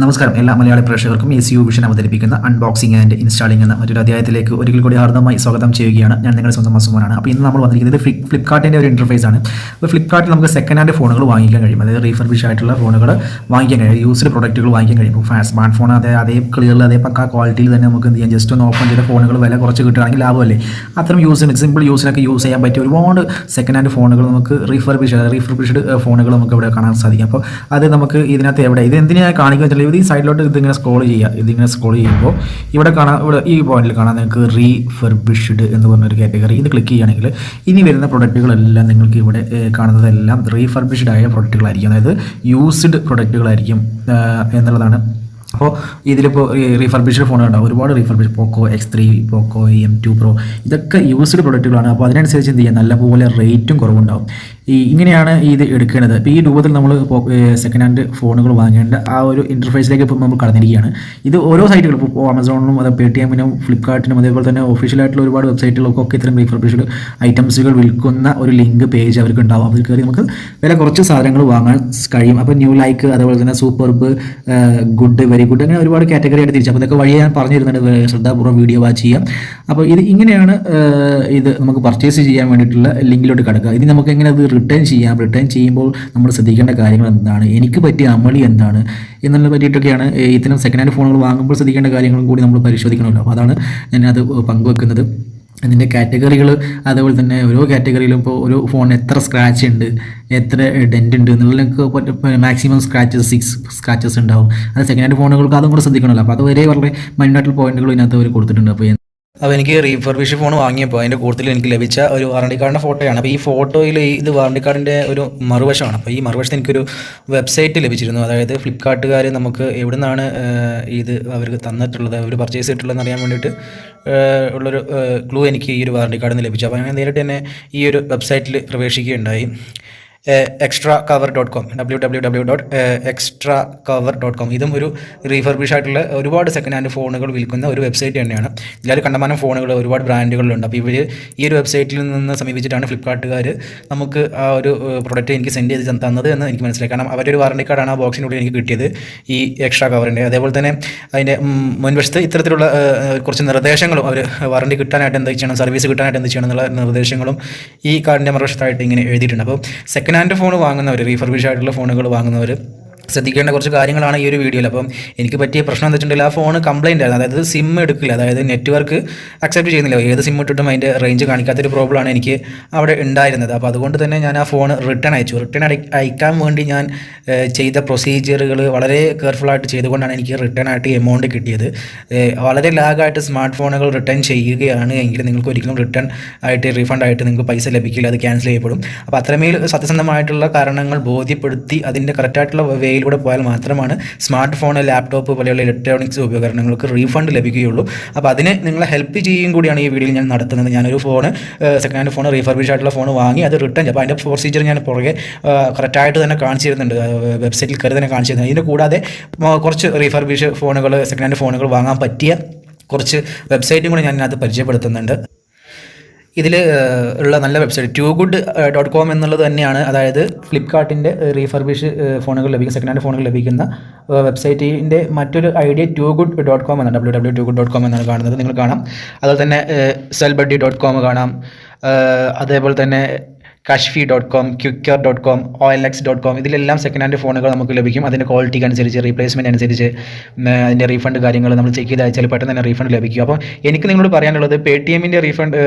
നമസ്കാരം എല്ലാ മലയാളി പ്രേക്ഷകർക്കും വിഷൻ അവതരിപ്പിക്കുന്ന അൺബോക്സിംഗ് ആൻഡ് ഇൻസ്റ്റാളിംഗ് എന്ന മറ്റൊരു അധ്യായത്തിലേക്ക് ഒരിക്കൽ കൂടി ഹാർദമായി സ്വാഗതം ചെയ്യുകയാണ്. ഞാൻ നിങ്ങളുടെ സ്വന്തം മസുമോനാണ്. അപ്പോൾ ഇന്ന് നമ്മൾ വന്നിരിക്കുന്നത് ഫ്ലിപ്കാർട്ടിൻ്റെ ഒരു ഇൻ്റർഫേസ് ആണ്. അപ്പോൾ ഫ്ലിപ്കാർട്ടിൽ നമുക്ക് സെക്കൻഡ് ഹാൻഡ് ഫോണുകൾ വാങ്ങിക്കാൻ കഴിയും. അതായത് റീഫർബിഷ് ആയിട്ടുള്ള ഫോണുകൾ വാങ്ങിക്കാൻ കഴിയും, യൂസ്ഡ് പ്രൊഡക്റ്റുകൾ വാങ്ങിക്കാൻ കഴിയും. ഇപ്പോൾ സ്മാർട്ട് ഫോൺ അതേ ക്ലിയറിൽ അതേ പക്ക ക്വാളിറ്റിയിൽ തന്നെ നമുക്ക് എന്ത് ചെയ്യാം, ജസ്റ്റ് ഒന്ന് ഓപ്പൺ ചെയ്ത ഫോണുകൾ വില കുറച്ച് കിട്ടുകയാണെങ്കിൽ ലാഭമല്ലേ. അത്തരം സിമ്പിൾ യൂസിനൊക്കെ യൂസ് ചെയ്യാൻ പറ്റിയ ഒരുപാട് സെക്കൻഡ് ഹാൻഡ് ഫോണുകൾ നമുക്ക് റീഫർബിഷ്ഡ് ഫോണുകൾ നമുക്ക് ഇവിടെ കാണാൻ സാധിക്കും. അപ്പോൾ അത് നമുക്ക് ഇതിനകത്ത് എവിടെ ഇത് എന്തിനാണ് കാണിക്കുക, ഈ സൈഡിലോട്ട് ഇതിങ്ങനെ സ്ക്രോൾ ചെയ്യുമ്പോൾ ഇവിടെ ഈ പോയിന്റിൽ കാണാൻ നിങ്ങൾക്ക് റീഫർബിഷ്ഡ് എന്ന് പറഞ്ഞൊരു കാറ്റഗറി. ഇത് ക്ലിക്ക് ചെയ്യുകയാണെങ്കിൽ ഇനി വരുന്ന പ്രൊഡക്റ്റുകളെല്ലാം നിങ്ങൾക്ക് ഇവിടെ കാണുന്നതെല്ലാം റീഫർബിഷ്ഡ് ആയ പ്രൊഡക്റ്റുകളായിരിക്കും, അതായത് യൂസ്ഡ് പ്രൊഡക്റ്റുകളായിരിക്കും എന്നുള്ളതാണ്. അപ്പോൾ ഇതിലിപ്പോൾ റീഫർബിഷ്ഡ് ഫോണുകളുണ്ടാവും, ഒരുപാട് റീഫർബിഷ്ഡ് പോക്കോ X3, പോക്കോ M2 Pro, ഇതൊക്കെ യൂസ്ഡ് പ്രൊഡക്റ്റുകളാണ്. അപ്പോൾ അതിനനുസരിച്ച് എന്ത് ചെയ്യാം, നല്ലപോലെ റേറ്റും കുറവുണ്ടാവും. ഇങ്ങനെയാണ് ഇത് എടുക്കുന്നത്. ഇപ്പോൾ ഈ രൂപത്തിൽ നമ്മൾ സെക്കൻഡ് ഹാൻഡ് ഫോണുകൾ വാങ്ങേണ്ട ആ ഒരു ഇൻ്റർഫേസിലേക്ക് ഇപ്പോൾ നമ്മൾ കടന്നിരിക്കുകയാണ്. ഇത് ഓരോ സൈറ്റുകളും ഇപ്പോൾ ആമസോണിനും അത് പേടിഎമ്മിനും ഫ്ലിപ്കാർട്ടിനും അതേപോലെ തന്നെ ഒഫീഷ്യലായിട്ടുള്ള ഒരുപാട് വെബ്സൈറ്റുകൾക്കൊക്കെ ഇത്തരം റീഫർബിഷ്ഡ് ഐറ്റംസുകൾ വിൽക്കുന്ന ഒരു ലിങ്ക് പേജ് അവർക്ക് ഉണ്ടാവും. അതിൽ കയറി നമുക്ക് വില കുറച്ച് സാധനങ്ങൾ വാങ്ങാൻ കഴിയും. അപ്പോൾ ന്യൂ ലൈക്ക്, അതേപോലെ തന്നെ സൂപ്പർബ്, ഗുഡ്, വെരി ഗുഡ്, അങ്ങനെ ഒരുപാട് കാറ്റഗറി ആയിട്ട് തിരിച്ചു. അപ്പോൾ ഇതൊക്കെ വഴി ഞാൻ പറഞ്ഞു തരുന്നുണ്ട്, ശ്രദ്ധാപൂർവ്വം വീഡിയോ വാച്ച് ചെയ്യാം. അപ്പോൾ ഇങ്ങനെയാണ് ഇത് നമുക്ക് പർച്ചേസ് ചെയ്യാൻ വേണ്ടിയിട്ടുള്ള ലിങ്കിലോട്ട് കിടക്കുക. ഇനി നമുക്ക് എങ്ങനെ അത് റിട്ടേൺ ചെയ്യുമ്പോൾ നമ്മൾ ശ്രദ്ധിക്കേണ്ട കാര്യങ്ങൾ എന്താണ്, എനിക്ക് പറ്റിയ അമളി എന്താണ് എന്നുള്ളത് പറ്റിയിട്ടൊക്കെയാണ് ഇത്തരം സെക്കൻഡ് ഹാൻഡ് ഫോണുകൾ വാങ്ങുമ്പോൾ ശ്രദ്ധിക്കേണ്ട കാര്യങ്ങളും കൂടി നമ്മൾ പരിശോധിക്കണമല്ലോ. അപ്പോൾ അതാണ് ഞാനത് പങ്കുവെക്കുന്നത്. അതിൻ്റെ കാറ്റഗറികൾ, അതേപോലെ തന്നെ ഓരോ കാറ്റഗറിയിലും ഇപ്പോൾ ഒരു ഫോൺ എത്ര സ്ക്രാച്ച് ഉണ്ട്, എത്ര ഡെൻറ്റ് ഉണ്ട് എന്നുള്ളതൊക്കെ മാക്സിമം 6 സ്ക്രാച്ചസ് ഉണ്ടാവും. അത് സെക്കൻഡ് ഹാൻഡ് ഫോണുകൾക്ക് അതും കൂടെ ശ്രദ്ധിക്കണമല്ലോ. അപ്പോൾ അത് വരെ വളരെ മൈനായിട്ടുള്ള പോയിന്റുകൾ ഇതിനകത്ത് അവർ കൊടുത്തിട്ടുണ്ട്. അപ്പോൾ എനിക്ക് റീഫർബിഷ് ഫോൺ വാങ്ങിയപ്പോൾ അതിൻ്റെ കൂടുതൽ എനിക്ക് ലഭിച്ച ഒരു വാറണ്ടി കാർഡിൻ്റെ ഫോട്ടോയാണ്. അപ്പോൾ ഈ ഫോട്ടോയിൽ ഇത് വാറണ്ടി കാർഡിൻ്റെ ഒരു മറുവശമാണ്. അപ്പോൾ ഈ മറുവശത്ത് എനിക്കൊരു വെബ്സൈറ്റ് ലഭിച്ചിരുന്നു. അതായത് ഫ്ലിപ്കാർട്ടുകാർ നമുക്ക് എവിടെ നിന്നാണ് ഇത് അവർക്ക് തന്നിട്ടുള്ളത്, അവർ പർച്ചേസ് ചെയ്തിട്ടുള്ളതെന്ന് അറിയാൻ വേണ്ടിയിട്ട് ഉള്ളൊരു ക്ലൂ എനിക്ക് ഈ ഒരു വാറണ്ടി കാർഡിൽ നിന്ന് ലഭിച്ചു. അപ്പോൾ ഞാൻ നേരിട്ട് തന്നെ ഈ ഒരു വെബ്സൈറ്റിൽ പ്രവേശിക്കുകയുണ്ടായി. extracover.com www.extracover.com. ഇതും ഒരു റീഫർബിഷ് ആയിട്ടുള്ള ഒരുപാട് സെക്കൻഡ് ഹാൻഡ് ഫോണുകൾ വിൽക്കുന്ന ഒരു വെബ്സൈറ്റ് തന്നെയാണ്. ഇതിൽ കണ്ടമാനം ഫോണുകൾ ഒരുപാട് ബ്രാൻഡുകളിലുണ്ട്. അപ്പോൾ ഇവർ ഈ ഒരു വെബ്സൈറ്റിൽ നിന്ന് സമീപിച്ചിട്ടാണ് ഫ്ലിപ്കാർട്ടുകാർ നമുക്ക് ആ ഒരു പ്രൊഡക്റ്റ് എനിക്ക് സെൻഡ് ചെയ്ത് തന്നത് എന്ന് എനിക്ക് മനസ്സിലായി. കാരണം അവരൊരു വാറണ്ടി കാർഡാണ് ആ ബോക്സിനുള്ളിൽ എനിക്ക് കിട്ടിയത്, ഈ എക്സ്ട്രാ കവറിൻ്റെ. അതേപോലെ തന്നെ അതിൻ്റെ മുൻവശത്ത് ഇത്തരത്തിലുള്ള കുറച്ച് നിർദ്ദേശങ്ങളും അവർ വാറണ്ടി കിട്ടാനായിട്ട് എന്ത് ചെയ്യണം, സർവീസ് കിട്ടാനായിട്ട് എന്ത് ചെയ്യണം എന്നുള്ള നിർദ്ദേശങ്ങളും ഈ കാർഡിൻ്റെ മറുവശത്തായിട്ട് ഇങ്ങനെ എഴുതിയിട്ടുണ്ട്. അപ്പോൾ സെക്കൻഡ് ഹാൻഡ് ഫോൺ വാങ്ങുന്നവർ, റീഫർബിഷ് ആയിട്ടുള്ള ഫോണുകൾ വാങ്ങുന്നവർ ശ്രദ്ധിക്കേണ്ട കുറച്ച് കാര്യങ്ങളാണ് ഈ ഒരു വീഡിയോയിൽ. അപ്പം എനിക്ക് പറ്റിയ പ്രശ്നം എന്ന് വെച്ചിട്ടുണ്ടെങ്കിൽ ആ ഫോൺ കംപ്ലയിൻ്റ് ആയിരുന്നു. അതായത് സിം എടുക്കില്ല, അതായത് നെറ്റ്വർക്ക് അക്സെപ്റ്റ് ചെയ്യുന്നില്ല. ഏത് സിം ഇട്ടിട്ടും അതിൻ്റെ റേഞ്ച് കാണിക്കാത്തൊരു പ്രോബ്ലമാണ് എനിക്ക് അവിടെ ഉണ്ടായിരുന്നത്. അപ്പോൾ അതുകൊണ്ട് തന്നെ ഞാൻ ആ ഫോൺ റിട്ടേൺ അയക്കാൻ വേണ്ടി ഞാൻ ചെയ്ത പ്രൊസീജിയറുകൾ വളരെ കെയർഫുള്ളായിട്ട് ചെയ്തുകൊണ്ടാണ് എനിക്ക് റിട്ടേൺ ആയിട്ട് എമൗണ്ട് കിട്ടിയത്. വളരെ ലാഗായിട്ട് സ്മാർട്ട് ഫോണുകൾ റിട്ടേൺ ചെയ്യുകയാണ് എങ്കിൽ നിങ്ങൾക്ക് ഒരിക്കലും റിട്ടേൺ ആയിട്ട് റീഫണ്ട് ആയിട്ട് നിങ്ങൾക്ക് പൈസ ലഭിക്കില്ല, അത് ക്യാൻസൽ ചെയ്യപ്പെടും. അപ്പോൾ അത്രമേൽ സത്യസന്ധമായിട്ടുള്ള കാരണങ്ങൾ ബോധ്യപ്പെടുത്തി അതിൻ്റെ കറക്റ്റായിട്ടുള്ള വേയിലൂടെ പോയാൽ മാത്രമാണ് സ്മാർട്ട് ഫോൺ, ലാപ്ടോപ്പ് പോലെയുള്ള ഇലക്ട്രോണിക്സ് ഉപകരണങ്ങൾക്ക് റീഫണ്ട് ലഭിക്കുകയുള്ളൂ. അപ്പോൾ അതിനെ നിങ്ങളെ ഹെൽപ്പ് ചെയ്യുകയും കൂടിയാണ് ഈ വീഡിയോയിൽ ഞാൻ നടത്തുന്നത്. ഞാനൊരു phone, second hand phone, refurbish ആയിട്ടുള്ള ഫോൺ വാങ്ങി അത് റിട്ടേൺ ചെയ്യും. അപ്പോൾ അതിൻ്റെ പ്രൊസീജിയർ ഞാൻ പുറകെ കറക്റ്റായിട്ട് തന്നെ കാണിച്ചു തരുന്നുണ്ട്, വെബ്സൈറ്റിൽ കയറി തന്നെ കാണിച്ചു തരുന്നത്. ഇതിന് കൂടാതെ കുറച്ച് റീഫർബിഷ് ഫോണുകൾ, സെക്കൻഡ് ഹാൻഡ് ഫോണുകൾ വാങ്ങാൻ പറ്റിയ കുറച്ച് വെബ്സൈറ്റും കൂടി ഞാൻ അതിനകത്ത് പരിചയപ്പെടുത്തുന്നുണ്ട്. ഇതിൽ ഉള്ള നല്ല വെബ്സൈറ്റ് toogood.com എന്നുള്ളത് തന്നെയാണ്. അതായത് ഫ്ലിപ്കാർട്ടിൻ്റെ റീഫർബിഷ് ഫോണുകൾ ലഭിക്കുന്ന, സെക്കൻഡ് ഹാൻഡ് ഫോണുകൾ ലഭിക്കുന്ന വെബ്സൈറ്റിൻ്റെ മറ്റൊരു ഐഡിയ toogood.com എന്നാണ്, www.toogood.com എന്നാണ് കാണുന്നത്, നിങ്ങൾ കാണാം. അതുപോലെ തന്നെ sellbuddy.com കാണാം. അതേപോലെ തന്നെ kashfi.com, quicker.com, olx.com, ഇതിലെല്ലാം സെക്കൻഡ് ഹാൻഡ് ഫോണുകൾ നമുക്ക് ലഭിക്കും. അതിൻ്റെ ക്വാളിറ്റിക്ക് അനുസരിച്ച്, റീപ്ലേസ്മെൻറ്റ് അനുസരിച്ച്, അതിൻ്റെ റീഫണ്ട് കാര്യങ്ങൾ നമ്മൾ ചെക്ക് ചെയ്ത് അയച്ചാൽ പെട്ടെന്ന് തന്നെ റീഫണ്ട് ലഭിക്കും. അപ്പോൾ എനിക്ക് നിങ്ങളോട് പറയാനുള്ളത്, പേടിഎമ്മിൻ്റെ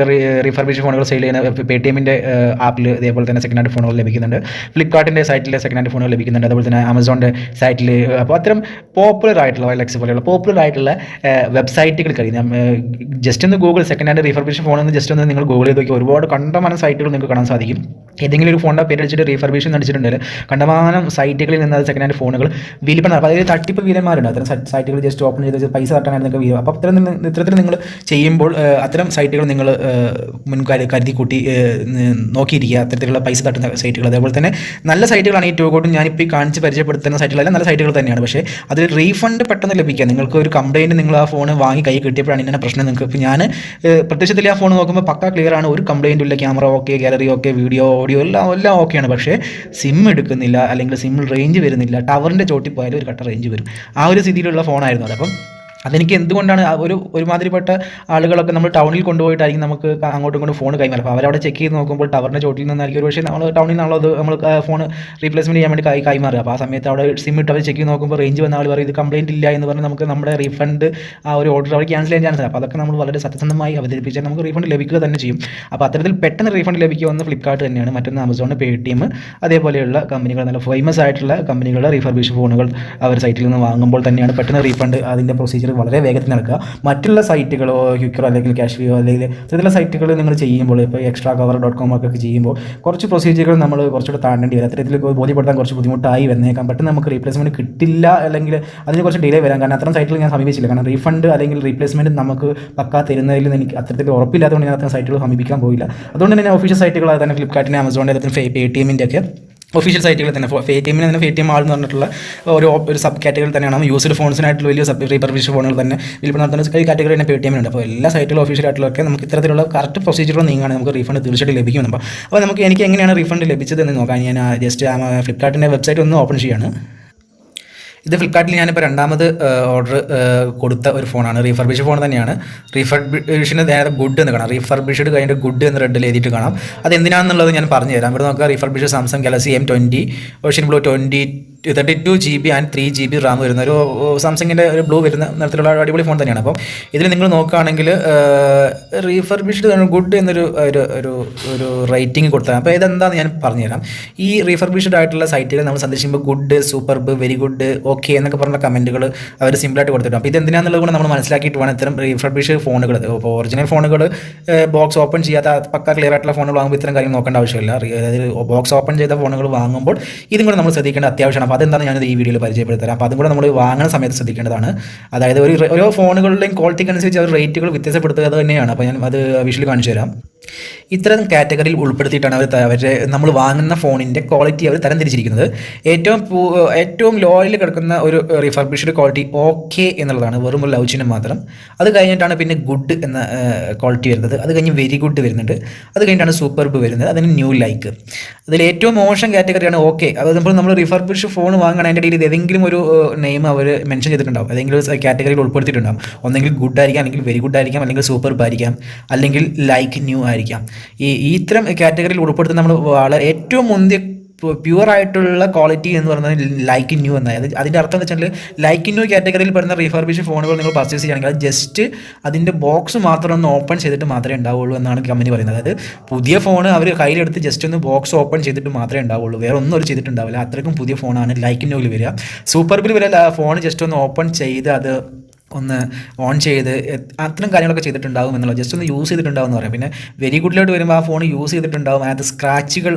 റീഫർബിഷ് ഫോണുകൾ സെയിൽ ചെയ്യുന്ന പേടിഎമ്മിൻ്റെ ആപ്പിൽ ഇതേപോലെ തന്നെ സെക്കൻഡ് ഹാൻഡ് ഫോണുകൾ ലഭിക്കുന്നുണ്ട്. ഫ്ലിപ്കാർട്ടിൻ്റെ സൈറ്റിൽ സെക്കൻഡ് ഹാൻഡ് ഫോണുകൾ ലഭിക്കുന്നുണ്ട്. അതുപോലെ തന്നെ ആമസോണിൻ്റെ സൈറ്റിൽ. അപ്പോൾ അത്തരം പോപ്പുലർ ആയിട്ടുള്ള OLX പോലെയുള്ള പോപ്പുലർ ആയിട്ടുള്ള വെബ്സൈറ്റുകൾ കഴിയും. ജസ്റ്റ് ഒന്ന് ഗൂഗിൾ സെക്കൻഡ് ഹാൻഡ് റീഫർബിഷ് ഫോണെന്ന് ജസ്റ്റ് ഒന്ന് നിങ്ങൾ ഗൂഗിൾ ചെയ്ത് നോക്കി ഒരുപാട് കണ്ടമാനം സൈറ്റുകൾ നിങ്ങൾക്ക് കാണാൻ സാധിക്കും. ഏതെങ്കിലും ഒരു ഫോണിൻ്റെ പേര് അടിച്ചിട്ട് റീഫർബിഷ് അടിച്ചിട്ടുണ്ടെങ്കിൽ കണ്ടമാനം സൈറ്റുകളിൽ നിന്ന് സെക്കൻഡ് ഹാൻഡ് ഫോണുകൾ വിൽപ്പന. അപ്പോൾ അതായത് തട്ടിപ്പ് വീരന്മാരുണ്ട്, അത്തരം സൈറ്റുകൾ ജസ്റ്റ് ഓപ്പൺ ചെയ്ത് പൈസ തട്ടാനായിട്ട് നിങ്ങൾക്ക് വീഴും. അപ്പോൾ ഇത്തരത്തിൽ നിങ്ങൾ ചെയ്യുമ്പോൾ അത്തരം സൈറ്റുകൾ നിങ്ങൾ കരുതി കൂട്ടി നോക്കിയിരിക്കുക, അത്തരത്തിലുള്ള പൈസ തട്ടുന്ന സൈറ്റുകൾ. അതേപോലെ തന്നെ നല്ല സൈറ്റുകളാണ് ഈ ടൂഗോട്ടും ഞാനിപ്പോൾ ഈ കാണിച്ച് പരിചയപ്പെടുത്തുന്ന സൈറ്റുകളെല്ലാം നല്ല സൈറ്റുകൾ തന്നെയാണ്. പക്ഷേ അതിൽ റീഫണ്ട് പെട്ടെന്ന് ലഭിക്കുക. നിങ്ങൾക്ക് ഒരു കംപ്ലയിൻറ്റ് നിങ്ങൾ ആ ഫോൺ വാങ്ങി കൈ കിട്ടിയപ്പോഴാണ് ഇങ്ങനെ പ്രശ്നം നിങ്ങൾക്ക്. ഇപ്പോൾ ഞാൻ പ്രത്യക്ഷത്തിൽ ആ ഫോൺ നോക്കുമ്പോൾ പക്കാ ക്ലിയർ ആണ്, ഒരു കംപ്ലയിൻറ്റും ഇല്ല, camera okay, gallery okay, video audio എല്ലാം ഓക്കെയാണ്. പക്ഷേ സിം എടുക്കുന്നില്ല, അല്ലെങ്കിൽ സിമ്മിൽ റേഞ്ച് വരുന്നില്ല. ടവറിൻ്റെ ചോട്ടിൽ പോയാലും ഒരു കട്ട റേഞ്ച് വരും. ആ ഒരു സ്ഥിതിയിലുള്ള ഫോണായിരുന്നു അത്. അപ്പം അതെനിക്ക് എന്തുകൊണ്ടാണ് ഒരുമാതിരിപ്പെട്ട ആളുകളൊക്കെ നമ്മൾ ടൗണിൽ കൊണ്ടുപോയിട്ടായിരിക്കും നമുക്ക് അങ്ങോട്ടും ഇങ്ങോട്ടും ഫോൺ കൈമാറും. അപ്പോൾ അവരവിടെ ചെക്ക് ചെയ്ത് നോക്കുമ്പോൾ ടവറിൻ്റെ ചോട്ടിൽ നിന്നായിരിക്കും ഒരു പക്ഷേ നമ്മൾ ടൗണിൽ നിന്നാണല്ലോ അത് നമ്മൾ ഫോൺ റീപ്ലേസ്മെൻറ്റ് ചെയ്യാൻ വേണ്ടി കൈമാറുക. അപ്പോൾ ആ സമയത്ത് അവിടെ സിം ഇട്ട് അവർ ചെക്ക് ചെയ്ത് നോക്കുമ്പോൾ റേഞ്ച് വന്ന ആൾ പറയും ഇത് കംപ്ലയിൻറ്റ് ഇല്ല എന്ന് പറഞ്ഞ് നമുക്ക് നമ്മുടെ റീഫണ്ട് ആ ഒരു ഓർഡർ അവർ ക്യാൻസൽ ചെയ്യാൻ ചാൻസ്. അപ്പോൾ അതൊക്കെ നമ്മൾ വളരെ സത്യസന്ധമായി അവതരിപ്പിച്ചാൽ നമുക്ക് റീഫണ്ട് ലഭിക്കുക തന്നെ ചെയ്യും. അപ്പോൾ അത്തരത്തിൽ പെട്ടെന്ന് റീഫണ്ട് ലഭിക്കുക ഒന്ന് ഫ്ലിപ്കാർട്ട് തന്നെയാണ്. മറ്റൊന്ന് ആമസോൺ, പേടിഎം, അതേപോലെയുള്ള കമ്പനികൾ, നല്ല ഫേമസ് ആയിട്ടുള്ള കമ്പനികളുടെ റീഫർബിഷ് ഫോണുകൾ അവർ സൈറ്റിൽ നിന്ന് വാങ്ങുമ്പോൾ തന്നെയാണ് പെട്ടെന്ന് റീഫണ്ട് അതിൻ്റെ പ്രൊസീജിയർ വളരെ വേഗത്തിൽ നടക്കുക. മറ്റുള്ള സൈറ്റുകളോ ക്വിക്കറോ അല്ലെങ്കിൽ ക്യാഷ്വിയോ അല്ലെങ്കിൽ ഇത്തരത്തിലുള്ള സൈറ്റുകൾ നിങ്ങൾ ചെയ്യുമ്പോൾ, ഇപ്പോൾ extracover.com ഒക്കെ ചെയ്യുമ്പോൾ കുറച്ച് പ്രൊസീജിയറുകൾ നമ്മൾ കുറച്ചുകൂടെ താണ്ടേണ്ടി വരും. അത്തരത്തിൽ ബോധ്യപ്പെടുത്താൻ കുറച്ച് ബുദ്ധിമുട്ടായി വന്നേക്കാം. പെട്ടെന്ന് നമുക്ക് റീപ്ലേസ്മെൻറ്റ് കിട്ടില്ല, അല്ലെങ്കിൽ അതിന് കുറച്ച് ഡിലേ വരാം. കാരണം അത്തരം സൈറ്റുകൾ ഞാൻ സമീപിച്ചില്ല. കാരണം റീഫണ്ട് അല്ലെങ്കിൽ റീപ്ലേസ്മെൻറ്റ് നമുക്ക് പക്കാ തരുന്നതിൽ എനിക്ക് അത്തരത്തിൽ ഉറപ്പില്ലാത്തതുകൊണ്ട് ഞാൻ അത്തരം സൈറ്റുകൾ സമീപിക്കാൻ പോയില്ല. അതുകൊണ്ട് തന്നെ ഒഫീഷ്യൽ സൈറ്റുകൾ തന്നെ ഫ്ലിപ്കാർട്ടിൻ്റെ, ആമസോണിൻ്റെ, അല്ലെങ്കിൽ പേടിഎമ്മിൻ്റെ ഒക്കെ ഒഫീഷ്യൽ സൈറ്റുകൾ തന്നെ, പേടിഎമ്മിന് തന്നെ പേടിഎം ആൾ എന്ന് പറഞ്ഞിട്ടുള്ള ഒരു സബ് കാറ്റഗറി തന്നെയാണ്. യൂസ്ഡ് ഫോൺസിനായിട്ടുള്ള വലിയ റീഫർബിഷ്ഡ് ഫോണുകൾ തന്നെ വിൽപ്പന നടത്തുന്ന കാറ്റഗറി തന്നെ പേടിഎമ്മിനുണ്ട്. അപ്പോൾ എല്ലാ സൈറ്റുകളും ഒഫീഷ്യലായിട്ടുള്ളതൊക്കെ നമുക്ക് ഇത്തരത്തിലുള്ള കറക്റ്റ് പ്രൊസീജിയർ നീങ്ങാണ് നമുക്ക് റീഫണ്ട് തീർച്ചയായിട്ടും ലഭിക്കുന്നുണ്ട്. അപ്പോൾ എനിക്ക് എങ്ങനെയാണ് റീഫണ്ട് ലഭിച്ചതെന്ന് നോക്കാൻ ഞാൻ ജസ്റ്റ് ഫ്ലിപ്കാർട്ടിൻ്റെ വെബ്സൈറ്റ് ഒന്ന് ഓപ്പൺ ചെയ്യാണ്. ഇത് ഫ്ലിപ്കാർട്ടിൽ ഞാനിപ്പോൾ രണ്ടാമത് ഓർഡർ കൊടുത്ത ഒരു ഫോണാണ്. റീഫർബിഷ്ഡ് ഫോൺ തന്നെയാണ്. റീഫർബിഷിന് നേരെ ഗുഡ് എന്ന് കാണാം. റീഫർബിഷ്ഡ് കഴിഞ്ഞിട്ട് ഗുഡ് എന്ന് റെഡിൽ എഴുതിയിട്ട് കാണാം. അത് എന്തിനാണെന്നുള്ളത് ഞാൻ പറഞ്ഞു തരാം. ഇവിടെ നോക്കുക, refurbished Samsung Galaxy M20 ocean blue 32 GB and 3 GB Ram വരുന്ന ഒരു സാംസങ്ങിൻ്റെ ഒരു ബ്ലൂ വരുന്ന നിറത്തിലുള്ള അടിപൊളി ഫോൺ തന്നെയാണ്. അപ്പോൾ ഇതിൽ നിങ്ങൾ നോക്കുകയാണെങ്കിൽ റീഫർബിഷ്ഡ് ഗുഡ് എന്നൊരു ഒരു റേറ്റിംഗ് കൊടുത്തതാണ്. അപ്പോൾ ഇതെന്താണെന്ന് ഞാൻ പറഞ്ഞുതരാം. ഈ റീഫർബിഷ്ഡ് ആയിട്ടുള്ള സൈറ്റുകൾ നമ്മൾ സന്ദർശിക്കുമ്പോൾ good, superb, very good, okay എന്നൊക്കെ പറഞ്ഞ കമൻറ്റുകൾ അവർ സിമ്പിളായിട്ട് കൊടുത്തിട്ടുണ്ട്. അപ്പോൾ ഇതെന്തിനാണെന്നുള്ളത് കൂടെ നമ്മൾ മനസ്സിലാക്കിയിട്ട് വേണം ഇത്തരം റീഫർബിഷ്ഡ് ഫോണുകൾ, ഇപ്പോൾ ഒറിജിനൽ ഫോണുകൾ ബോക്സ് ഓപ്പൺ ചെയ്യാത്ത പക്ക ക്ലിയർ ആയിട്ടുള്ള ഫോണുകൾ വാങ്ങുമ്പോൾ ഇത്തരം കാര്യം നോക്കേണ്ട ആവശ്യമില്ല. അതായത് ബോക്സ് ഓപ്പൺ ചെയ്ത ഫോണുകൾ വാങ്ങുമ്പോൾ ഇതും കൂടെ നമ്മൾ ശ്രദ്ധിക്കേണ്ട അത്യാവശ്യമാണ്. അപ്പോൾ അതെന്താണ് ഞാനത് ഈ വീഡിയോയിൽ പരിചയപ്പെടുത്തരാം. അപ്പോൾ അതും കൂടെ നമ്മൾ വാങ്ങുന്ന സമയത്ത് ശ്രദ്ധിക്കേണ്ടതാണ്. അതായത് ഓരോ ഫോണുകളുടെയും ക്വാളിറ്റിക്ക് അനുസരിച്ച് അവർ റേറ്റുകൾ വ്യത്യാസപ്പെടുത്തുക തന്നെയാണ്. അപ്പോൾ ഞാൻ അത് വിഷ്വലി കാണിച്ചു തരാം. ഇത്തരം കാറ്റഗറിയിൽ ഉൾപ്പെടുത്തിയിട്ടാണ് നമ്മൾ വാങ്ങുന്ന ഫോണിൻ്റെ ക്വാളിറ്റി അവർ തരം തിരിച്ചിരിക്കുന്നത്. ഏറ്റവും ലോയിൽ കിടക്കുന്ന ഒരു റീഫർബിഷ്ഡ് ക്വാളിറ്റി ഓക്കെ എന്നുള്ളതാണ്, വെറും ഒരു ലവ് ചിഹ്നം മാത്രം. അത് കഴിഞ്ഞിട്ടാണ് പിന്നെ ഗുഡ് എന്ന ക്വാളിറ്റി വരുന്നത്. അത് കഴിഞ്ഞ് വെരി ഗുഡ് വരുന്നുണ്ട്. അത് കഴിഞ്ഞിട്ടാണ് സൂപ്പർബ് വരുന്നത്. അതിന് ന്യൂ ലൈക്ക്. അതിൽ ഏറ്റവും മോശം കാറ്റഗറിയാണ് ഓക്കെ. അത് നമ്മൾ റീഫർബിഷ്ഡ് ഫോൺ വാങ്ങണം, അതിൻ്റെ ഇടയിൽ ഏതെങ്കിലും ഒരു നെയിം അവർ മെൻഷൻ ചെയ്തിട്ടുണ്ടാവും, ഏതെങ്കിലും ഒരു കാറ്റഗറിയിൽ ഉൾപ്പെടുത്തിയിട്ടുണ്ടാവും. ഒന്നെങ്കിൽ ഗുഡ് ആയിരിക്കാം, അല്ലെങ്കിൽ വെരി ഗുഡ് ആയിരിക്കാം, അല്ലെങ്കിൽ സൂപ്പർബ് ആയിരിക്കാം, അല്ലെങ്കിൽ ലൈക്ക് ന്യൂ ആയിരിക്കാം. ഈ ഇത്തരം കാറ്റഗറിയിൽ ഉൾപ്പെടുത്തുന്ന നമ്മൾ വളരെ ഏറ്റവും മുന്തിയ പ്യുവർ ആയിട്ടുള്ള ക്വാളിറ്റി എന്ന് പറയുന്നത് ലൈക്ക് ന്യൂ എന്നാണ്. അതിൻ്റെ അർത്ഥം എന്ന് വെച്ചാൽ ലൈക്ക് ന്യൂ കാറ്റഗറിയിൽ പെടുന്ന റീഫർബിഷ്ഡ് ഫോണുകൾ നിങ്ങൾ പർച്ചേസ് ചെയ്യുകയാണെങ്കിൽ അത് ജസ്റ്റ് അതിൻ്റെ ബോക്സ് മാത്രം ഒന്ന് ഓപ്പൺ ചെയ്തിട്ട് മാത്രമേ ഉണ്ടാവുള്ളൂ എന്നാണ് കമ്പനി പറയുന്നത്. അതായത് പുതിയ ഫോൺ അവർ കയ്യിലെടുത്ത് ജസ്റ്റ് ഒന്ന് ബോക്സ് ഓപ്പൺ ചെയ്തിട്ട് മാത്രമേ ഉണ്ടാവുള്ളൂ, വേറെ ഒന്നും അവർ ചെയ്തിട്ടുണ്ടാവില്ല. അത്രയ്ക്കും പുതിയ ഫോണാണ് ലൈക്ക് ന്യൂവിൽ വരിക. സൂപ്പർബിൽ വരെ ഫോൺ ജസ്റ്റ് ഒന്ന് ഓപ്പൺ ചെയ്ത് അത് ഒന്ന് ഓൺ ചെയ്ത് അത്തരം കാര്യങ്ങളൊക്കെ ചെയ്തിട്ടുണ്ടാകും എന്നുള്ളത്, ജസ്റ്റ് ഒന്ന് യൂസ് ചെയ്തിട്ടുണ്ടാവും എന്ന് പറയാം. പിന്നെ വെരി ഗുഡിലോട്ട് വരുമ്പോൾ ആ ഫോൺ യൂസ് ചെയ്തിട്ടുണ്ടാകും, അതിനകത്ത് സ്ക്രാച്ചുകൾ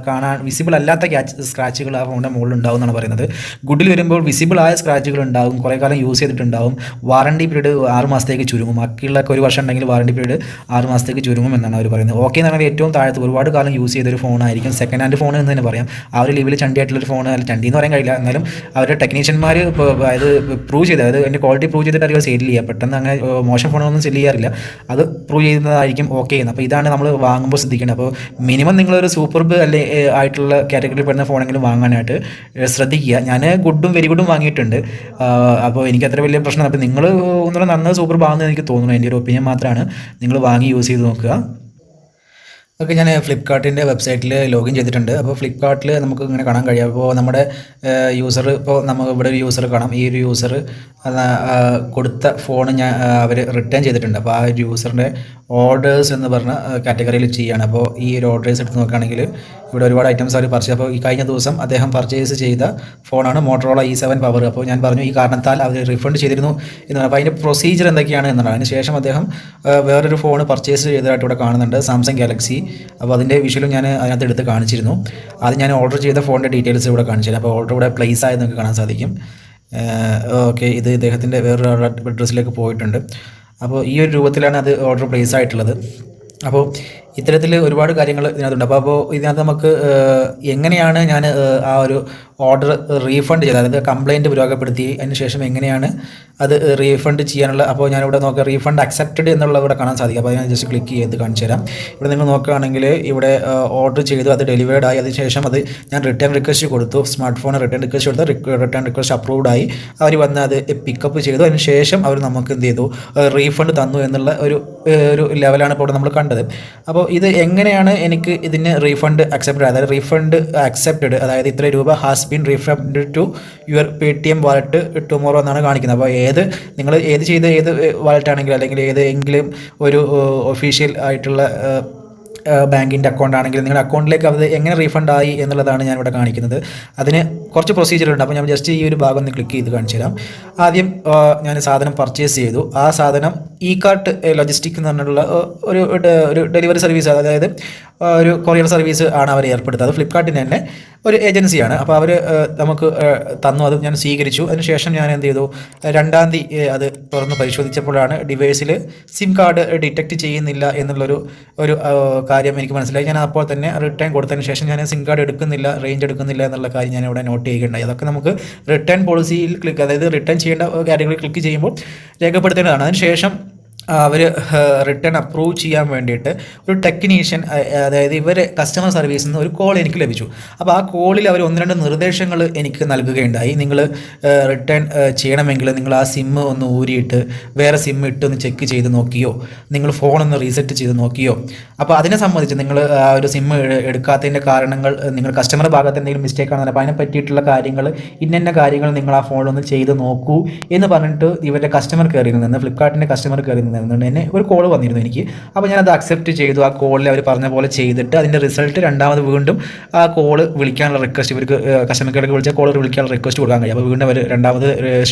കാണാൻ വിസിബിൾ അല്ലാത്ത സ്ക്രാച്ചുകൾ ആ ഫോണിൻ്റെ മുകളിൽ ഉണ്ടാവും എന്നാണ് പറയുന്നത്. ഗുഡിൽ വരുമ്പോൾ വിസിബിൾ ആയ സ്ക്രാച്ചുകൾ ഉണ്ടാകും, കുറേ കാലം യൂസ് ചെയ്തിട്ടുണ്ടാവും. വാറണ്ടി പീരീഡ് 6 മാസത്തേക്ക് ചുരുങ്ങും. ബാക്കിയുള്ളൊക്കെ 1 വർഷം ഉണ്ടെങ്കിൽ വാറണ്ടി പീരീഡ് 6 മാസത്തേക്ക് ചുരുങ്ങും എന്നാണ് അവർ പറയുന്നത്. ഓക്കെ എന്ന് പറഞ്ഞാൽ ഏറ്റവും താഴത്ത് ഒരുപാട് കാലം യൂസ് ചെയ്തൊരു ഫോണായിരിക്കും. സെക്കൻഡ് ഹാൻഡ് ഫോൺ എന്ന് തന്നെ പറയാം. ആ ഒരു ലെവലിൽ ചണ്ടിയായിട്ടുള്ളൊരു ഫോൺ, അല്ല ചണ്ടി എന്ന് പറയാൻ കഴിയില്ല, എന്നാലും അവരുടെ ടെക്നീഷ്യന്മാർ അതായത് പ്രൂവ് ചെയ്ത്, അതായത് അതിൻ്റെ ക്വാളിറ്റി പ്രൂവ് ചെയ്തിട്ട് അവർ സെയിൽ ചെയ്യുക. പെട്ടെന്ന് അങ്ങനെ മോശം ഫോണൊന്നും സെല് ചെയ്യാറില്ല, അത് പ്രൂവ് ചെയ്യുന്നതായിരിക്കും ഓക്കെ എന്ന്. അപ്പോൾ ഇതാണ് നമ്മൾ വാങ്ങുമ്പോൾ ശ്രദ്ധിക്കേണ്ടത്. അപ്പോൾ മിനിമം നിങ്ങളൊരു സൂപ്പർബ് അല്ലെ ആയിട്ടുള്ള കാറ്റഗറിയിൽ പെടുന്ന ഫോണെങ്കിലും വാങ്ങാനായിട്ട് ശ്രദ്ധിക്കുക. ഞാൻ ഗുഡും വെരി ഗുഡും വാങ്ങിയിട്ടുണ്ട്. അപ്പോൾ എനിക്ക് അത്ര വലിയ പ്രശ്നം. അപ്പോൾ നിങ്ങൾ ഒന്നുകൂടെ നന്നായി സൂപ്പർബ് ആകുന്നത് എനിക്ക് തോന്നുന്നു. എൻ്റെ ഒരു ഒപ്പീനിയൻ മാത്രമാണ്. നിങ്ങൾ വാങ്ങി യൂസ് ചെയ്ത് നോക്കുക. ഓക്കെ, ഞാൻ ഫ്ലിപ്കാർട്ടിൻ്റെ വെബ്സൈറ്റിൽ ലോഗിൻ ചെയ്തിട്ടുണ്ട്. അപ്പോൾ ഫ്ലിപ്കാർട്ടിൽ നമുക്ക് ഇങ്ങനെ കാണാൻ കഴിയും. അപ്പോൾ നമ്മുടെ യൂസർ, ഇപ്പോൾ നമുക്ക് ഇവിടെ ഒരു യൂസർ കാണാം. ഈ ഒരു യൂസർ കൊടുത്ത ഫോൺ അവർ റിട്ടേൺ ചെയ്തിട്ടുണ്ട്. അപ്പോൾ ആ ഒരു യൂസറിൻ്റെ ഓർഡേഴ്സ് എന്ന് പറഞ്ഞ കാറ്റഗറിയിൽ ചെയ്യുകയാണ്. അപ്പോൾ ഈ ഒരു ഓർഡേഴ്സ് എടുത്ത് നോക്കുകയാണെങ്കിൽ ഇവിടെ ഒരുപാട് ഐറ്റംസ് അവർ പർച്ചേസ്. അപ്പോൾ ഈ കഴിഞ്ഞ ദിവസം അദ്ദേഹം പർച്ചേസ് ചെയ്ത ഫോണാണ് മോട്ടറോള E7 പവർ. അപ്പോൾ ഞാൻ പറഞ്ഞു ഈ കാരണത്താൽ അവർ റിഫണ്ട് ചെയ്തിരുന്നു എന്നാണ്. അപ്പോൾ അതിൻ്റെ പ്രൊസീജിയർ എന്തൊക്കെയാണ് എന്നാണ്. അതിന് ശേഷം അദ്ദേഹം വേറൊരു ഫോൺ പർച്ചേസ് ചെയ്തതായിട്ട് ഇവിടെ കാണുന്നുണ്ട്, സാംസങ് ഗാലക്സി. അപ്പോൾ അതിൻ്റെ വിഷ്വലും ഞാൻ അതിനകത്ത് എടുത്ത് കാണിച്ചിരുന്നു. അത് ഞാൻ ഓർഡർ ചെയ്ത ഫോണിൻ്റെ ഡീറ്റെയിൽസ് ഇവിടെ കാണിച്ചില്ല. അപ്പോൾ ഓർഡർ ഇവിടെ പ്ലേസ് ആയത് നിങ്ങൾക്ക് കാണാൻ സാധിക്കും. ഓക്കെ, ഇത് ഇദ്ദേഹത്തിൻ്റെ വേറൊരു അഡ്രസ്സിലേക്ക് പോയിട്ടുണ്ട്. അപ്പോൾ ഈ ഒരു രൂപത്തിലാണ് അത് ഓർഡർ പ്ലേസ് ആയിട്ടുള്ളത്. അപ്പോൾ ഇത്തരത്തിൽ ഒരുപാട് കാര്യങ്ങൾ ഇതിനകത്തുണ്ട്. അപ്പോൾ ഇതിനകത്ത് നമുക്ക് എങ്ങനെയാണ് ഞാൻ ആ ഒരു ഓർഡർ റീഫണ്ട് ചെയ്തത്, അതായത് കംപ്ലയിൻറ്റ് പുരോഗപ്പെടുത്തി അതിന് ശേഷം എങ്ങനെയാണ് അത് റീഫണ്ട് ചെയ്യാനുള്ള, അപ്പോൾ ഞാനിവിടെ നോക്കുക റീഫണ്ട് അക്സെപ്റ്റഡ് എന്നുള്ള ഇവിടെ കാണാൻ സാധിക്കും. അപ്പോൾ ഞാൻ ജസ്റ്റ് ക്ലിക്ക് ചെയ്ത് കാണിച്ചു തരാം. ഇവിടെ നിങ്ങൾ നോക്കുകയാണെങ്കിൽ ഇവിടെ ഓർഡർ ചെയ്തു, അത് ഡെലിവേർഡ് ആയി, അതിനുശേഷം അത് ഞാൻ റിട്ടേൺ റിക്വസ്റ്റ് കൊടുത്തു, സ്മാർട്ട് ഫോൺ റിട്ടേൺ റിക്വസ്റ്റ് കൊടുത്തു, റിട്ടേൺ റിക്വസ്റ്റ് അപ്രൂവ്ഡ് ആയി, അവർ വന്ന് അത് പിക്കപ്പ് ചെയ്തു, അതിന് ശേഷം അവർ നമുക്ക് എന്ത് ചെയ്തു, റീഫണ്ട് തന്നു എന്നുള്ള ഒരു ലെവലാണ് ഇപ്പോൾ നമ്മൾ കണ്ടത്. അപ്പോൾ ഇത് എങ്ങനെയാണ് എനിക്ക് ഇതിന് റീഫണ്ട് അക്സെപ്റ്റഡ്, അതായത് റീഫണ്ട് അക്സെപ്റ്റഡ്, അതായത് ഇത്ര രൂപ has been refund to your Paytm wallet tomorrow എന്നാണ് കാണിക്കുന്നത്. അപ്പോൾ നിങ്ങൾ ഏത് വാലറ്റ് ആണെങ്കിലും അല്ലെങ്കിൽ ഏതെങ്കിലും ഒരു ഒഫീഷ്യൽ ആയിട്ടുള്ള ബാങ്കിൻ്റെ അക്കൗണ്ട് ആണെങ്കിൽ നിങ്ങളുടെ അക്കൗണ്ടിലേക്ക് അത് എങ്ങനെ റീഫണ്ട് ആയി എന്നുള്ളതാണ് ഞാനിവിടെ കാണിക്കുന്നത്. അതിന് കുറച്ച് പ്രൊസീജിയറുണ്ട്. അപ്പോൾ ഞാൻ ജസ്റ്റ് ഈ ഒരു ഭാഗം ഒന്ന് ക്ലിക്ക് ചെയ്ത് കാണിച്ചു തരാം. ആദ്യം ഞാൻ സാധനം പർച്ചേസ് ചെയ്തു. ആ സാധനം കാർട്ട് ലോജിസ്റ്റിക് എന്ന് പറഞ്ഞിട്ടുള്ള ഒരു ഡെലിവറി സർവീസ്, അതായത് ഒരു കൊറിയർ സർവീസ് ആണ് അവർ ഏർപ്പെടുത്തുന്നത്. ഫ്ലിപ്കാർട്ടിൻ്റെ തന്നെ ഒരു ഏജൻസിയാണ്. അപ്പോൾ അവർ നമുക്ക് തന്നു, അത് ഞാൻ സ്വീകരിച്ചു. അതിനുശേഷം ഞാൻ എന്ത് ചെയ്തു, 2-ാം തീയതി അത് തുറന്ന് പരിശോധിച്ചപ്പോഴാണ് ഡിവൈസിൽ സിം കാർഡ് ഡിറ്റക്റ്റ് ചെയ്യുന്നില്ല എന്നുള്ളൊരു കാര്യം എനിക്ക് മനസ്സിലായി. ഞാൻ അപ്പോൾ തന്നെ റിട്ടേൺ കൊടുത്തതിന് ശേഷം ഞാൻ സിം കാർഡ് എടുക്കുന്നില്ല, റേഞ്ച് എടുക്കുന്നില്ല എന്നുള്ള കാര്യം ഞാൻ ഇവിടെ നോട്ട് ചെയ്യുകയുണ്ടായി. അതൊക്കെ നമുക്ക് റിട്ടേൺ പോളിസിയിൽ ക്ലിക്ക്, അതായത് റിട്ടേൺ ചെയ്യേണ്ട കാറ്റഗറിയിൽ ക്ലിക്ക് ചെയ്യുമ്പോൾ രേഖപ്പെടുത്തേണ്ടതാണ്. അതിനുശേഷം അവർ റിട്ടേൺ അപ്രൂവ് ചെയ്യാൻ വേണ്ടിയിട്ട് ഒരു ടെക്നീഷ്യൻ, അതായത് ഇവർ കസ്റ്റമർ സർവീസിൽ നിന്ന് ഒരു കോൾ എനിക്ക് ലഭിച്ചു. അപ്പോൾ ആ കോളിൽ അവർ 1-2 നിർദ്ദേശങ്ങൾ എനിക്ക് നൽകുകയുണ്ടായി. നിങ്ങൾ റിട്ടേൺ ചെയ്യണമെങ്കിൽ നിങ്ങൾ ആ സിമ്മ് ഒന്ന് ഊരിയിട്ട് വേറെ സിമ്മ് ഇട്ടൊന്ന് ചെക്ക് ചെയ്ത് നോക്കിയോ, നിങ്ങൾ ഫോണൊന്ന് റീസെറ്റ് ചെയ്ത് നോക്കിയോ. അപ്പോൾ അതിനെ സംബന്ധിച്ച് നിങ്ങൾ ആ ഒരു സിമ്മ് എടുക്കാത്തതിൻ്റെ കാരണങ്ങൾ, നിങ്ങൾ കസ്റ്റമർ ഭാഗത്ത് എന്തെങ്കിലും മിസ്റ്റേക്ക് ആണെന്ന്, അപ്പോൾ അതിനെ പറ്റിയിട്ടുള്ള കാര്യങ്ങൾ, ഇന്ന കാര്യങ്ങൾ നിങ്ങൾ ആ ഫോണിലൊന്ന് ചെയ്ത് നോക്കൂ എന്ന് പറഞ്ഞിട്ട് ഇവരുടെ കസ്റ്റമർ കെയറിൽ നിന്ന്, ഫ്ലിപ്കാർട്ടിൻ്റെ കസ്റ്റമർ കെയറിൽ നിന്ന് എന്നെ ഒരു കോൾ വന്നിരുന്നു എനിക്ക്. അപ്പോൾ ഞാനത് അക്സെപ്റ്റ് ചെയ്തു. ആ കോളിൽ അവർ പറഞ്ഞ പോലെ ചെയ്തിട്ട് അതിൻ്റെ റിസൾട്ട് രണ്ടാമത് വീണ്ടും ആ കോള് വിളിക്കാനുള്ള റിക്വസ്റ്റ്, ഇവർക്ക് കസ്റ്റമർ കെയർക്ക് വിളിച്ച കോൾ വിളിക്കാനുള്ള റിക്വസ്റ്റ് കൊടുക്കാൻ കഴിയും. അപ്പോൾ വീണ്ടും അവർ രണ്ടാമത്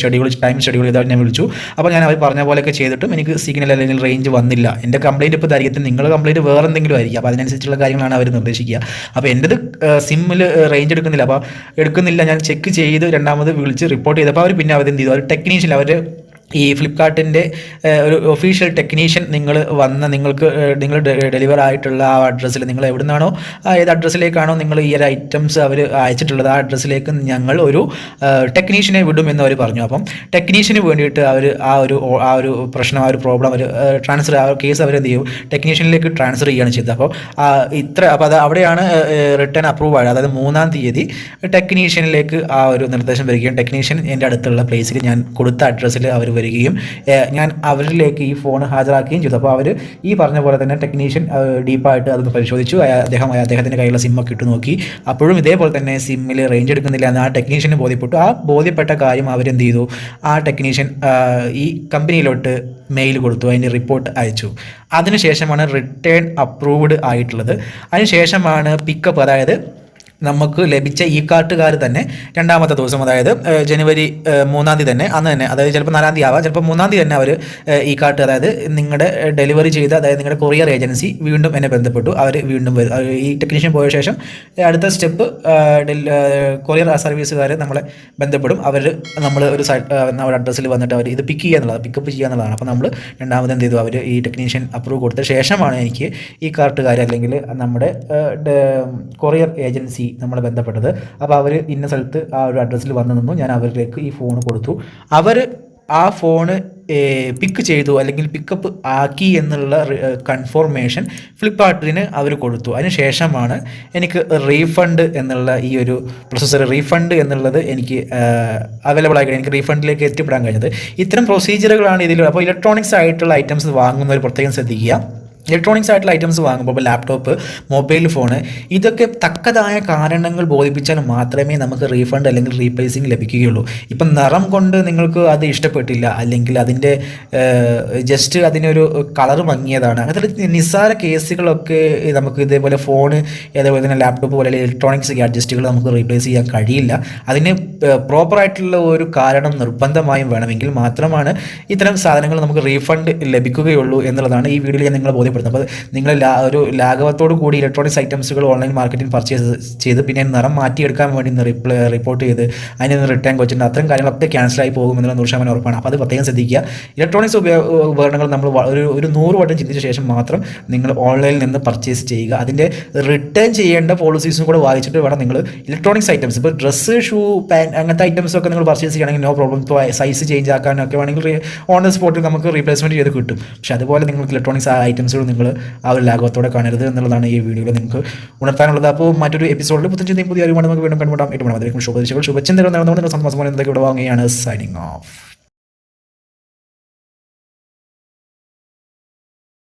ടൈം ഷെഡ്യൂൾ ചെയ്താൽ ഞാൻ വിളിച്ചു. അപ്പോൾ ഞാൻ അവർ പറഞ്ഞ പോലെയൊക്കെ ചെയ്തിട്ടും എനിക്ക് സിഗ്നൽ അല്ലെങ്കിൽ റേഞ്ച് വന്നില്ല. എൻ്റെ കംപ്ലയിൻറ്റ് ഇപ്പോൾ ഇതായിരിക്കും, നിങ്ങളുടെ കംപ്ലയിൻറ്റ് വേറെ എന്തെങ്കിലും ആയിരിക്കും. അപ്പോൾ അതിനനുസരിച്ചുള്ള കാര്യങ്ങളാണ് അവർ നിർദ്ദേശിക്കുക. അപ്പോൾ എൻ്റെത് സിമ്മിൽ റേഞ്ച് എടുക്കുന്നില്ല. അപ്പോൾ എടുക്കുന്നില്ല, ഞാൻ ചെക്ക് ചെയ്ത് രണ്ടാമത് വിളിച്ച് റിപ്പോർട്ട് ചെയ്തപ്പോൾ അവർ പിന്നെ അവർ എന്ത് ചെയ്തു, അവർ ടെക്നീഷ്യൻ, അവർ ഈ ഫ്ലിപ്കാർട്ടിൻ്റെ ഒരു ഒഫീഷ്യൽ ടെക്നീഷ്യൻ നിങ്ങൾക്ക് നിങ്ങൾ ഡെലിവർ ആയിട്ടുള്ള ആ അഡ്രസ്സിൽ, നിങ്ങൾ എവിടെ നിന്നാണോ ഏത് അഡ്രസ്സിലേക്കാണോ നിങ്ങൾ ഈ ഒരു ഐറ്റംസ് അവർ അയച്ചിട്ടുള്ളത്, ആ അഡ്രസ്സിലേക്ക് ഞങ്ങൾ ഒരു ടെക്നീഷ്യനെ വിടുമെന്ന് അവർ പറഞ്ഞു. അപ്പം ടെക്നീഷ്യന് വേണ്ടിയിട്ട് അവർ ആ ഒരു പ്രശ്നം, ആ ഒരു പ്രോബ്ലം അവർ ആ കേസ് അവർ എന്ത് ചെയ്യും, ടെക്നീഷ്യനിലേക്ക് ട്രാൻസ്ഫർ ചെയ്യുകയാണ് ചെയ്തത്. അപ്പോൾ അത് അവിടെയാണ് റിട്ടേൺ അപ്രൂവ് ആയത്. അതായത് 3-ാം തീയതി ടെക്നീഷ്യനിലേക്ക് ആ ഒരു നിർദ്ദേശം വരികയും ടെക്നീഷ്യൻ എൻ്റെ അടുത്തുള്ള പ്ലേസിൽ ഞാൻ കൊടുത്ത അഡ്രസ്സിൽ അവർ വരികയും ഞാൻ അവരിലേക്ക് ഈ ഫോൺ ഹാജരാക്കുകയും ചെയ്തു. അപ്പോൾ അവർ ഈ പറഞ്ഞ പോലെ തന്നെ ടെക്നീഷ്യൻ ഡീപ്പായിട്ട് അതൊന്ന് പരിശോധിച്ചു. അദ്ദേഹത്തിൻ്റെ കയ്യിലുള്ള സിമ്മൊക്കെ ഇട്ട് നോക്കി. അപ്പോഴും ഇതേപോലെ തന്നെ സിമ്മിൽ റേഞ്ച് എടുക്കുന്നില്ല എന്ന് ആ ടെക്നീഷ്യന് ബോധ്യപ്പെട്ടു. ആ ബോധ്യപ്പെട്ട കാര്യം അവരെന്ത് ചെയ്തു, ആ ടെക്നീഷ്യൻ ഈ കമ്പനിയിലോട്ട് മെയിൽ കൊടുത്തു, അതിന് റിപ്പോർട്ട് അയച്ചു. അതിനുശേഷമാണ് റിട്ടേൺ അപ്രൂവ്ഡ് ആയിട്ടുള്ളത്. അതിനുശേഷമാണ് പിക്കപ്പ്, അതായത് നമുക്ക് ലഭിച്ച കാർട്ടുകാർ തന്നെ 2-ാമത്തെ ദിവസം, അതായത് ജനുവരി 3-ാം തീയതി തന്നെ, അന്ന് തന്നെ, അതായത് ചിലപ്പോൾ 4-ാം തീയതി ആവാം, ചിലപ്പോൾ 3-ാം തീയതി തന്നെ അവർ കാർട്ട്, അതായത് നിങ്ങളുടെ ഡെലിവറി ചെയ്ത, അതായത് നിങ്ങളുടെ കൊറിയർ ഏജൻസി വീണ്ടും എന്നെ ബന്ധപ്പെട്ടു. അവർ വീണ്ടും വരും. ഈ ടെക്നീഷ്യൻ പോയ ശേഷം അടുത്ത സ്റ്റെപ്പ് കൊറിയർ സർവീസുകാർ നമ്മളെ ബന്ധപ്പെടും. നമ്മൾ ഒരു അഡ്രസ്സിൽ വന്നിട്ട് അവർ ഇത് പിക്ക് ചെയ്യുക എന്നുള്ളത്, പിക്കപ്പ് ചെയ്യുക എന്നുള്ളതാണ്. അപ്പോൾ നമ്മൾ രണ്ടാമത് എന്ത് ചെയ്തു, അവർ ഈ ടെക്നീഷ്യൻ അപ്രൂവ് കൊടുത്ത ശേഷമാണ് എനിക്ക് ഈ കാർട്ടുകാർ അല്ലെങ്കിൽ നമ്മുടെ കൊറിയർ ഏജൻസി നമ്മളെ ബന്ധപ്പെട്ടത്. അപ്പോൾ അവർ ഇന്ന സ്ഥലത്ത് ആ ഒരു അഡ്രസ്സിൽ വന്നു നിന്നു. ഞാൻ അവരിലേക്ക് ഈ ഫോൺ കൊടുത്തു. അവർ ആ ഫോണ് പിക്ക് ചെയ്തു അല്ലെങ്കിൽ പിക്കപ്പ് ആക്കി എന്നുള്ള കൺഫർമേഷൻ ഫ്ലിപ്കാർട്ടിന് അവർ കൊടുത്തു. അതിനുശേഷമാണ് എനിക്ക് റീഫണ്ട് എന്നുള്ള ഈ ഒരു പ്രൊസസ്സർ, റീഫണ്ട് എന്നുള്ളത് എനിക്ക് അവൈലബിൾ ആയി, എനിക്ക് റീഫണ്ടിലേക്ക് എത്തിപ്പെടാൻ കഴിഞ്ഞത്. ഇത്തരം പ്രൊസീജിയറുകളാണ് ഇതിൽ. അപ്പോൾ ഇലക്ട്രോണിക്സ് ആയിട്ടുള്ള ഐറ്റംസ് വാങ്ങുന്നവർ പ്രത്യേകം ശ്രദ്ധിക്കുക. ഇലക്ട്രോണിക്സ് ആയിട്ടുള്ള ഐറ്റംസ് വാങ്ങുമ്പോൾ, ഇപ്പോൾ ലാപ്ടോപ്പ്, മൊബൈൽ ഫോണ്, ഇതൊക്കെ തക്കതായ കാരണങ്ങൾ ബോധിപ്പിച്ചാൽ മാത്രമേ നമുക്ക് റീഫണ്ട് അല്ലെങ്കിൽ റീപ്ലേസിങ് ലഭിക്കുകയുള്ളൂ. ഇപ്പം നിറം കൊണ്ട് നിങ്ങൾക്ക് അത് ഇഷ്ടപ്പെട്ടില്ല, അല്ലെങ്കിൽ അതിൻ്റെ ജസ്റ്റ് അതിനൊരു കളർ മങ്ങിയതാണ്, അങ്ങനത്തെ നിസ്സാര കേസുകളൊക്കെ നമുക്ക് ഇതേപോലെ ഫോണ്, അതേപോലെ തന്നെ ലാപ്ടോപ്പ് പോലെ ഇലക്ട്രോണിക്സ് ഗാഡ്ജറ്റുകൾ നമുക്ക് റീപ്ലേസ് ചെയ്യാൻ കഴിയില്ല. അതിന് പ്രോപ്പറായിട്ടുള്ള ഒരു കാരണം നിർബന്ധമായും വേണമെങ്കിൽ മാത്രമാണ് ഇത്തരം സാധനങ്ങൾ നമുക്ക് റീഫണ്ട് ലഭിക്കുകയുള്ളൂ എന്നുള്ളതാണ് ഈ വീഡിയോയിൽ ഞാൻ നിങ്ങളെ ബോധ്യപ്പെടുത്തുന്നത്. ചെയ്യപ്പെടുന്നത്. അപ്പോൾ നിങ്ങൾ ഒരു ലാഘവത്തോടു കൂടി ഇലക്ട്രോണിക്സ് ഐറ്റംസുകൾ ഓൺലൈൻ മാർക്കറ്റിംഗ് പർച്ചേസ് ചെയ്ത് പിന്നെ നിറം മാറ്റിയെടുക്കാൻ വേണ്ടി റിപ്പോർട്ട് ചെയ്ത് അതിന് റിട്ടേൺ വെച്ചിട്ടുണ്ട്, അത്തരം കാര്യങ്ങളൊക്കെ ക്യാൻസലായി പോകുമെന്നുള്ള 100% ഉറപ്പാണ്. അപ്പോൾ അത് പ്രത്യേകം ശ്രദ്ധിക്കുക. ഇലക്ട്രോണിക്സ് ഉപകരണങ്ങൾ നമ്മൾ ഒരു 100 വട്ടം ചിന്തിച്ച ശേഷം മാത്രം നിങ്ങൾ ഓൺലൈനിൽ നിന്ന് പർച്ചേസ് ചെയ്യുക. അതിൻ്റെ റിട്ടേൺ ചെയ്യേണ്ട പോളിസീസും കൂടെ വായിച്ചിട്ട് വേണം നിങ്ങൾ ഇലക്ട്രോണിക്സ് ഐറ്റംസ്, ഇപ്പോൾ ഡ്രസ്സ്, ഷൂ, പാൻറ്റ് അങ്ങനത്തെ ഐറ്റംസൊക്കെ നിങ്ങൾ പർച്ചേസ് ചെയ്യുകയാണെങ്കിൽ നോ പ്രോബ്ലം. ഇപ്പോൾ സൈസ് ചേഞ്ച് ആക്കാനൊക്കെ വേണമെങ്കിൽ ഓൺ ദ സ്പോട്ടിൽ നമുക്ക് റീപ്ലേസ്മെൻറ്റ് ചെയ്ത് കിട്ടും. പക്ഷേ അതുപോലെ നിങ്ങൾക്ക് ഇലക്ട്രോണിക്സ് ഐറ്റംസുകൾ നിങ്ങൾ ആ ഒരു ലാഘവത്തോടെ കാണരുത് എന്നുള്ളതാണ് ഈ വീഡിയോയിൽ നിങ്ങൾക്ക് ഉണർത്താനുള്ളത്. അപ്പോൾ മറ്റൊരു എപ്പിസോഡിൽ പുതിയ അറിവുമാണ് നമുക്ക് വീണ്ടും കണ്ടുമുട്ടാം. 8 മണി അതിലേക്കും ശുഭചിന്തകൾ നടന്നുകൊണ്ട് നിങ്ങൾ സന്തോഷം ഇവിടെ വാങ്ങുകയാണ്. Signing off.